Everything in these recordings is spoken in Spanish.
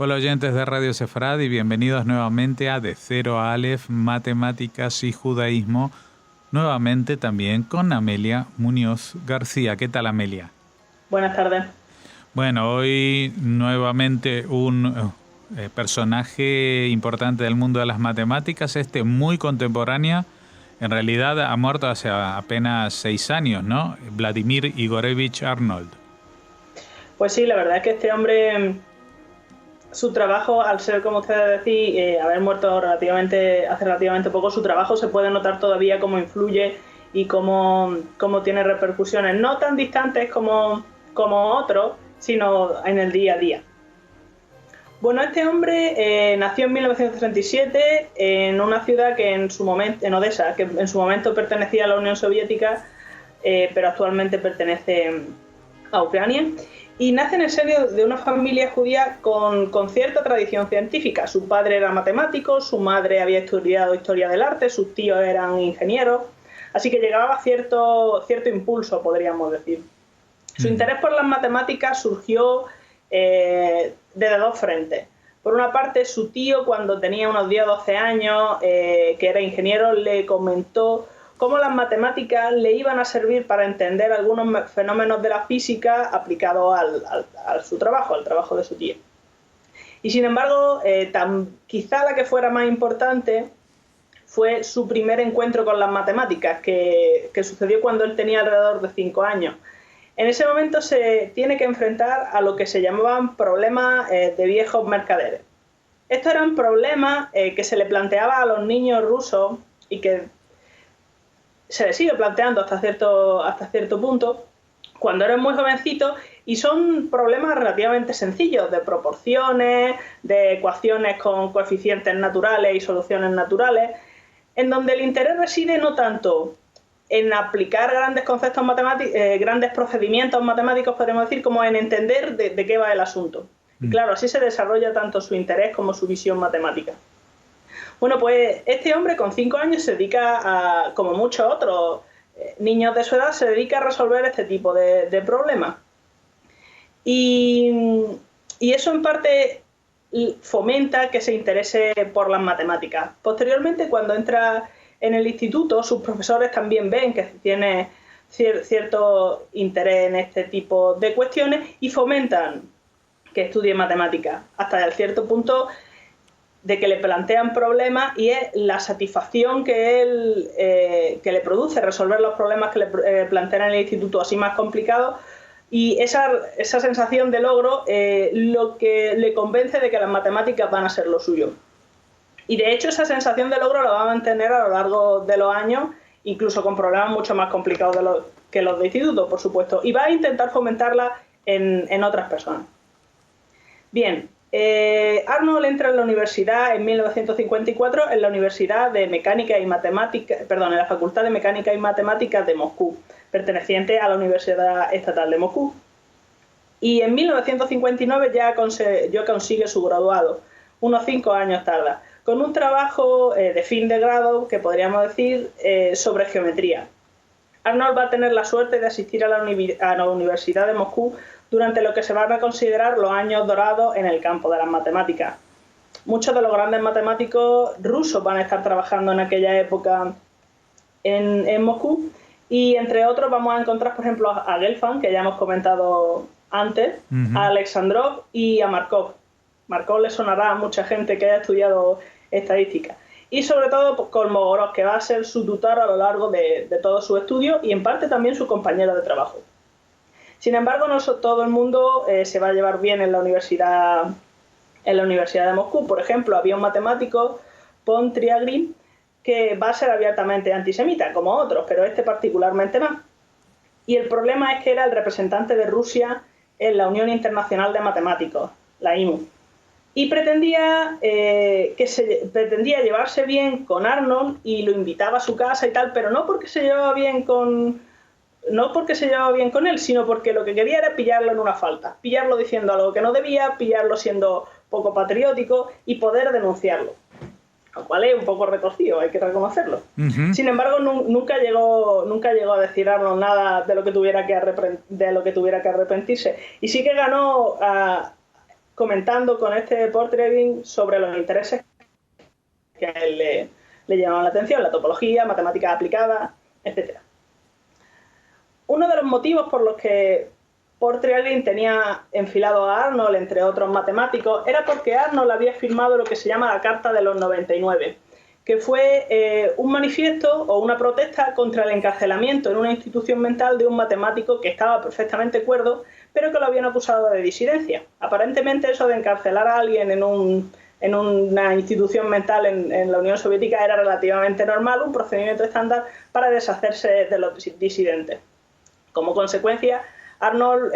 Hola oyentes de Radio Sefrad y bienvenidos nuevamente a De Cero a Aleph, Matemáticas y Judaísmo, nuevamente también con Amelia Muñoz García. ¿Qué tal, Amelia? Buenas tardes. Bueno, hoy nuevamente un personaje importante del mundo de las matemáticas, muy contemporánea, en realidad ha muerto hace apenas 6 años, ¿no? Vladimir Igorevich Arnold. Pues sí, la verdad es que este hombre, su trabajo, al ser, como ustedes decís, haber muerto hace relativamente poco, su trabajo se puede notar todavía cómo influye y cómo tiene repercusiones, no tan distantes como otros, sino en el día a día. Bueno, este hombre nació en 1937 en una ciudad que en Odessa, que en su momento pertenecía a la Unión Soviética, pero actualmente pertenece a Ucrania, y nace en el seno de una familia judía con cierta tradición científica. Su padre era matemático, su madre había estudiado historia del arte, sus tíos eran ingenieros, así que llegaba cierto impulso, podríamos decir. Su interés por las matemáticas surgió desde dos frentes. Por una parte, su tío, cuando tenía unos 10 o 12 años, que era ingeniero, le comentó cómo las matemáticas le iban a servir para entender algunos fenómenos de la física aplicados a su trabajo, al trabajo de su tío. Y sin embargo, quizá la que fuera más importante fue su primer encuentro con las matemáticas, que sucedió cuando él tenía alrededor de 5 años. En ese momento se tiene que enfrentar a lo que se llamaban problemas de viejos mercaderes. Estos eran problemas que se le planteaba a los niños rusos y que se les sigue planteando hasta cierto punto cuando eran muy jovencitos, y son problemas relativamente sencillos, de proporciones, de ecuaciones con coeficientes naturales y soluciones naturales, en donde el interés reside no tanto en aplicar grandes conceptos matemáticos, grandes procedimientos matemáticos, podríamos decir, como en entender de qué va el asunto. Y claro, así se desarrolla tanto su interés como su visión matemática. Bueno, pues este hombre con 5 años se dedica como muchos otros niños de su edad, se dedica a resolver este tipo de problemas. Y eso en parte fomenta que se interese por las matemáticas. Posteriormente, cuando entra en el instituto, sus profesores también ven que tiene cierto interés en este tipo de cuestiones y fomentan que estudie matemáticas, hasta cierto punto de que le plantean problemas, y es la satisfacción que le produce resolver los problemas que le plantean en el instituto así más complicados, y esa sensación de logro lo que le convence de que las matemáticas van a ser lo suyo. Y de hecho esa sensación de logro la va a mantener a lo largo de los años, incluso con problemas mucho más complicados que los de instituto, por supuesto, y va a intentar fomentarla en otras personas. Bien, Arnold entra en la universidad en 1954 en la Universidad de Mecánica y Matemática, en la Facultad de Mecánica y Matemáticas de Moscú, perteneciente a la Universidad Estatal de Moscú. Y en 1959 ya consigue su graduado, unos 5 años tarda, con un trabajo de fin de grado, que podríamos decir, sobre geometría. Arnold va a tener la suerte de asistir a la Universidad de Moscú durante lo que se van a considerar los años dorados en el campo de las matemáticas. Muchos de los grandes matemáticos rusos van a estar trabajando en aquella época en Moscú, y entre otros vamos a encontrar, por ejemplo, a Gelfand, que ya hemos comentado antes, a Alexandrov y a Markov. Markov le sonará a mucha gente que haya estudiado estadística. Y sobre todo Kolmogorov, que va a ser su tutor a lo largo de todo su estudio y en parte también su compañero de trabajo. Sin embargo, no todo el mundo se va a llevar bien en la Universidad de Moscú. Por ejemplo, había un matemático, Pon Triagrin, que va a ser abiertamente antisemita, como otros, pero este particularmente más. Y el problema es que era el representante de Rusia en la Unión Internacional de Matemáticos, la IMU. Y pretendía llevarse bien con Arnold y lo invitaba a su casa y tal, pero no porque se llevaba bien con él, sino porque lo que quería era pillarlo en una falta, pillarlo diciendo algo que no debía, pillarlo siendo poco patriótico y poder denunciarlo, lo cual es un poco retorcido, hay que reconocerlo. Sin embargo, nunca llegó a decir Arnold nada de lo que tuviera que arrepentirse, y sí que ganó comentando con este Portregin sobre los intereses que a él le llamaban la atención, la topología, matemáticas aplicadas, etc. Uno de los motivos por los que Portregin tenía enfilado a Arnold, entre otros matemáticos, era porque Arnold había firmado lo que se llama la Carta de los 99, que fue un manifiesto o una protesta contra el encarcelamiento en una institución mental de un matemático que estaba perfectamente cuerdo, pero que lo habían acusado de disidencia. Aparentemente eso de encarcelar a alguien en una institución mental en la Unión Soviética era relativamente normal, un procedimiento estándar para deshacerse de los disidentes. Como consecuencia, Arnold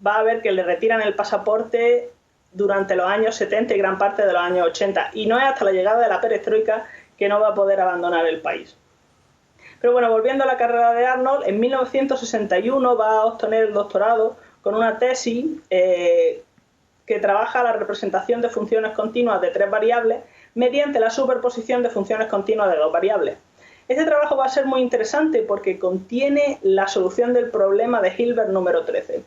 va a ver que le retiran el pasaporte durante los años 70 y gran parte de los años 80, y no es hasta la llegada de la perestroika que no va a poder abandonar el país. Pero bueno, volviendo a la carrera de Arnold, en 1961 va a obtener el doctorado con una tesis que trabaja la representación de funciones continuas de 3 variables mediante la superposición de funciones continuas de 2 variables. Este trabajo va a ser muy interesante porque contiene la solución del problema de Hilbert número 13.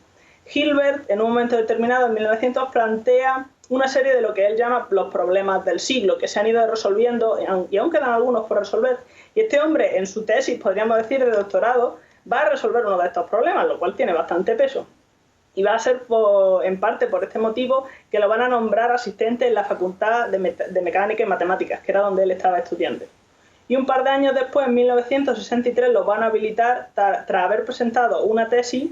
Hilbert, en un momento determinado, en 1900, plantea una serie de lo que él llama los problemas del siglo, que se han ido resolviendo y aún quedan algunos por resolver. Y este hombre, en su tesis, podríamos decir, de doctorado, va a resolver uno de estos problemas, lo cual tiene bastante peso. Y va a ser en parte por este motivo que lo van a nombrar asistente en la Facultad de Mecánica y Matemáticas, que era donde él estaba estudiando. Y un par de años después, en 1963, lo van a habilitar tras haber presentado una tesis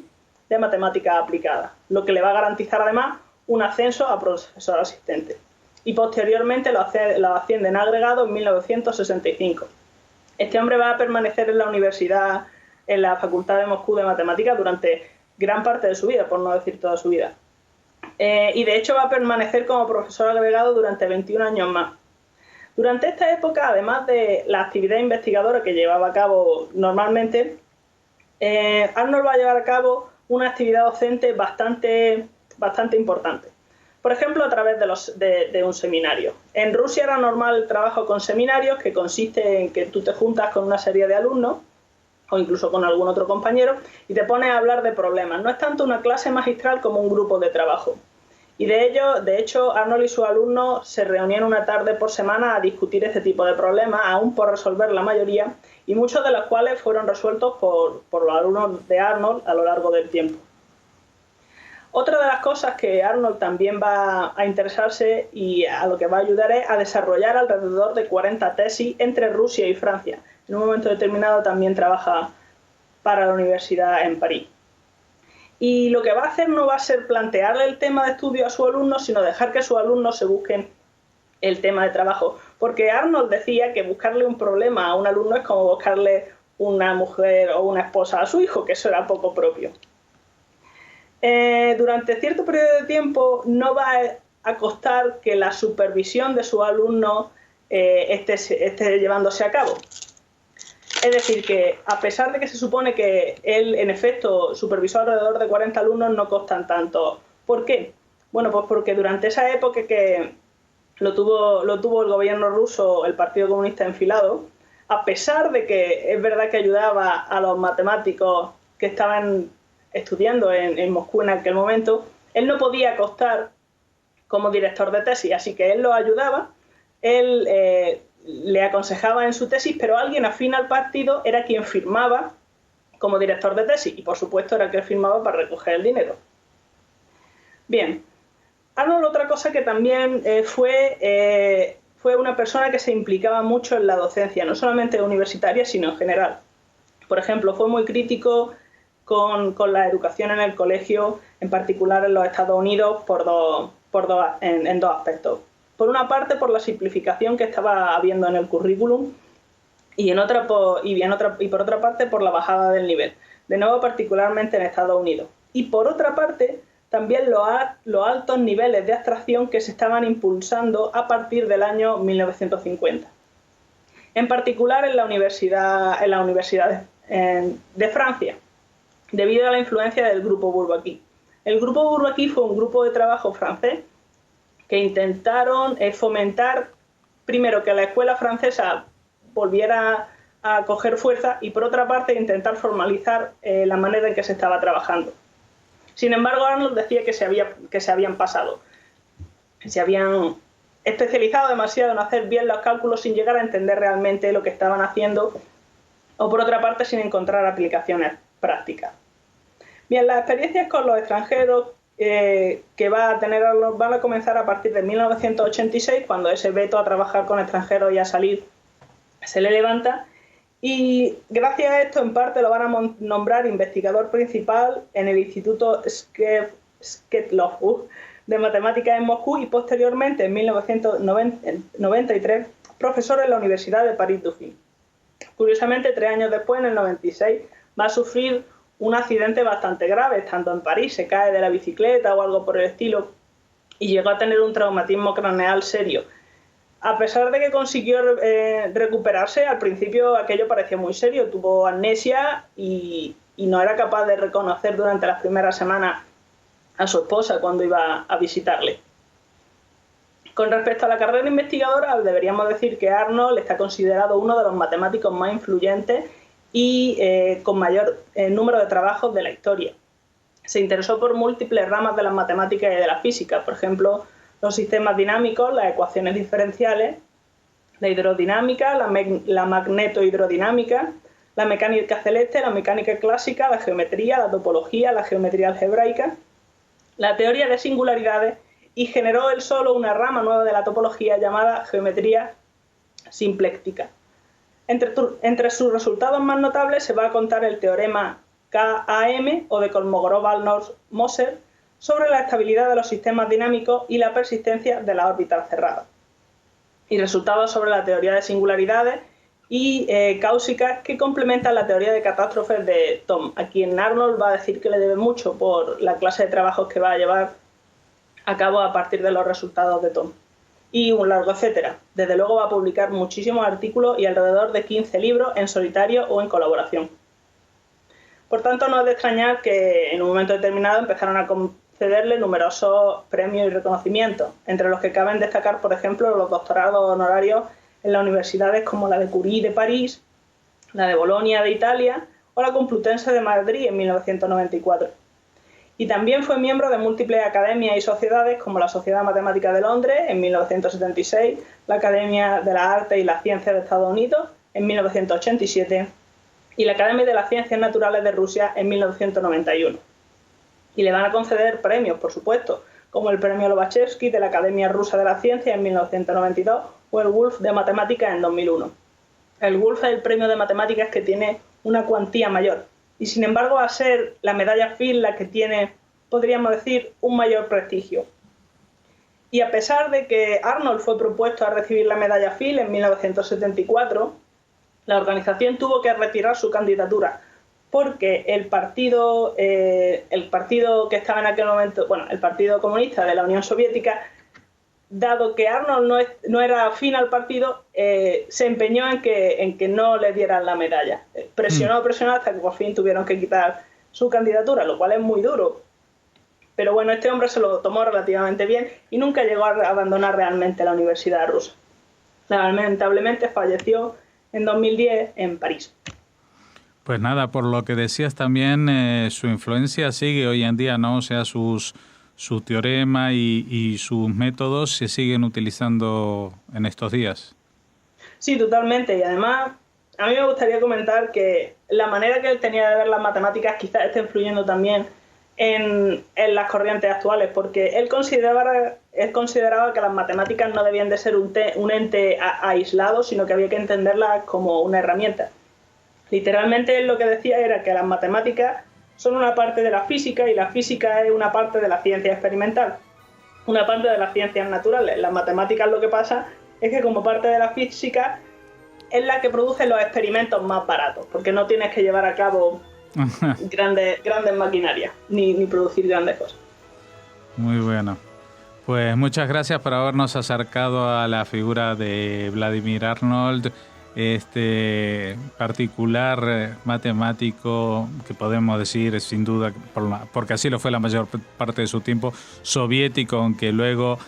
de matemáticas aplicadas, lo que le va a garantizar además un ascenso a profesor asistente. Y posteriormente lo ascienden a agregado en 1965. Este hombre va a permanecer en la universidad, en la Facultad de Moscú de Matemáticas durante gran parte de su vida, por no decir toda su vida. Y de hecho va a permanecer como profesor agregado durante 21 años más. Durante esta época, además de la actividad investigadora que llevaba a cabo normalmente, Arnold va a llevar a cabo una actividad docente bastante importante. Por ejemplo, a través de un seminario. En Rusia era normal el trabajo con seminarios, que consiste en que tú te juntas con una serie de alumnos, o incluso con algún otro compañero, y te pones a hablar de problemas. No es tanto una clase magistral como un grupo de trabajo. Y de hecho, Arnold y sus alumnos se reunían una tarde por semana a discutir este tipo de problemas, aún por resolver la mayoría, y muchos de los cuales fueron resueltos por los alumnos de Arnold a lo largo del tiempo. Otra de las cosas que Arnold también va a interesarse y a lo que va a ayudar es a desarrollar alrededor de 40 tesis entre Rusia y Francia. En un momento determinado también trabaja para la universidad en París. Y lo que va a hacer no va a ser plantearle el tema de estudio a sus alumnos, sino dejar que sus alumnos se busquen el tema de trabajo. Porque Arnold decía que buscarle un problema a un alumno es como buscarle una mujer o una esposa a su hijo, que eso era poco propio. Durante cierto periodo de tiempo no va a costar que la supervisión de sus alumnos esté llevándose a cabo. Es decir, que a pesar de que se supone que él, en efecto, supervisó alrededor de 40 alumnos, no costan tanto. ¿Por qué? Bueno, pues porque durante esa época que lo tuvo el gobierno ruso, el Partido Comunista enfilado, a pesar de que es verdad que ayudaba a los matemáticos que estaban estudiando en Moscú en aquel momento, él no podía costar como director de tesis, así que él lo ayudaba, él le aconsejaba en su tesis, pero alguien afín al partido era quien firmaba como director de tesis, y por supuesto era el que firmaba para recoger el dinero. Bien, Arnold, otra cosa que también fue una persona que se implicaba mucho en la docencia, no solamente universitaria, sino en general. Por ejemplo, fue muy crítico con la educación en el colegio, en particular en los Estados Unidos, en dos aspectos. Por una parte, por la simplificación que estaba habiendo en el currículum, y por otra parte, por la bajada del nivel, de nuevo particularmente en Estados Unidos. Y por otra parte, también los altos niveles de abstracción que se estaban impulsando a partir del año 1950. En particular en la universidad de Francia, debido a la influencia del Grupo Bourbaki. El Grupo Bourbaki fue un grupo de trabajo francés que intentaron fomentar, primero, que la escuela francesa volviera a coger fuerza y, por otra parte, intentar formalizar la manera en que se estaba trabajando. Sin embargo, Arnold decía que se habían pasado. se habían especializado demasiado en hacer bien los cálculos sin llegar a entender realmente lo que estaban haciendo, o por otra parte sin encontrar aplicaciones prácticas. Bien, las experiencias con los extranjeros que van a comenzar a partir de 1986, cuando ese veto a trabajar con extranjeros y a salir se le levanta, y gracias a esto en parte lo van a nombrar investigador principal en el Instituto Shketlovsk de Matemáticas en Moscú, y posteriormente en 1993 profesor en la Universidad de París-Dauphine. Curiosamente, 3 años después, en el 96, va a sufrir un accidente bastante grave, estando en París, se cae de la bicicleta o algo por el estilo y llegó a tener un traumatismo craneal serio. A pesar de que consiguió recuperarse, al principio aquello parecía muy serio, tuvo amnesia y no era capaz de reconocer durante las primeras semanas a su esposa cuando iba a visitarle. Con respecto a la carrera investigadora, deberíamos decir que Arnold está considerado uno de los matemáticos más influyentes y con mayor número de trabajos de la historia. Se interesó por múltiples ramas de las matemáticas y de la física, por ejemplo, los sistemas dinámicos, las ecuaciones diferenciales, la hidrodinámica, la magnetohidrodinámica, la mecánica celeste, la mecánica clásica, la geometría, la topología, la geometría algebraica, la teoría de singularidades, y generó él solo una rama nueva de la topología llamada geometría simpléctica. Entre sus resultados más notables se va a contar el teorema KAM o de Kolmogorov-Moser sobre la estabilidad de los sistemas dinámicos y la persistencia de las órbitas cerradas, y resultados sobre la teoría de singularidades y cáusicas que complementan la teoría de catástrofes de Thom, a quien Arnold va a decir que le debe mucho por la clase de trabajos que va a llevar a cabo a partir de los resultados de Thom. Y un largo etcétera. Desde luego va a publicar muchísimos artículos y alrededor de 15 libros en solitario o en colaboración. Por tanto, no es de extrañar que en un momento determinado empezaron a concederle numerosos premios y reconocimientos, entre los que caben destacar, por ejemplo, los doctorados honorarios en las universidades como la de Curie de París, la de Bolonia de Italia o la Complutense de Madrid en 1994. Y también fue miembro de múltiples academias y sociedades como la Sociedad Matemática de Londres en 1976, la Academia de las Artes y las Ciencias de Estados Unidos en 1987 y la Academia de las Ciencias Naturales de Rusia en 1991. Y le van a conceder premios, por supuesto, como el Premio Lobachevsky de la Academia Rusa de la Ciencia en 1992 o el Wolf de Matemáticas en 2001. El Wolf es el premio de matemáticas que tiene una cuantía mayor, y sin embargo va a ser la medalla Fields la que tiene, podríamos decir, un mayor prestigio. Y a pesar de que Arnold fue propuesto a recibir la medalla Fields en 1974, la organización tuvo que retirar su candidatura porque el partido que estaba en aquel momento, bueno, el Partido Comunista de la Unión Soviética, dado que Arnold no era afín al partido, se empeñó en que no le dieran la medalla. Presionó hasta que por fin tuvieron que quitar su candidatura, lo cual es muy duro. Pero bueno, este hombre se lo tomó relativamente bien y nunca llegó a abandonar realmente la Universidad rusa. Lamentablemente falleció en 2010 en París. Pues nada, por lo que decías también, su influencia sigue hoy en día, ¿no? O sea, su teorema y sus métodos se siguen utilizando en estos días. Sí, totalmente. Y además, a mí me gustaría comentar que la manera que él tenía de ver las matemáticas quizás esté influyendo también en las corrientes actuales, porque él consideraba que las matemáticas no debían de ser un ente aislado, sino que había que entenderlas como una herramienta. Literalmente él lo que decía era que las matemáticas son una parte de la física y la física es una parte de la ciencia experimental, una parte de las ciencias naturales. Las matemáticas, lo que pasa es que como parte de la física es la que produce los experimentos más baratos, porque no tienes que llevar a cabo grandes maquinarias ni producir grandes cosas. Muy bueno. Pues muchas gracias por habernos acercado a la figura de Vladimir Arnold, este particular matemático que podemos decir sin duda, porque así lo fue la mayor parte de su tiempo, soviético, aunque luego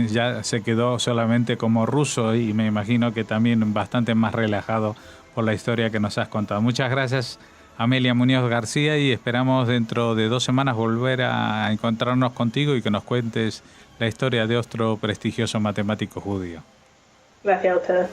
ya se quedó solamente como ruso, y me imagino que también bastante más relajado por la historia que nos has contado. Muchas gracias, Amelia Muñoz García, y esperamos dentro de 2 semanas volver a encontrarnos contigo y que nos cuentes la historia de otro prestigioso matemático judío. Gracias a ustedes.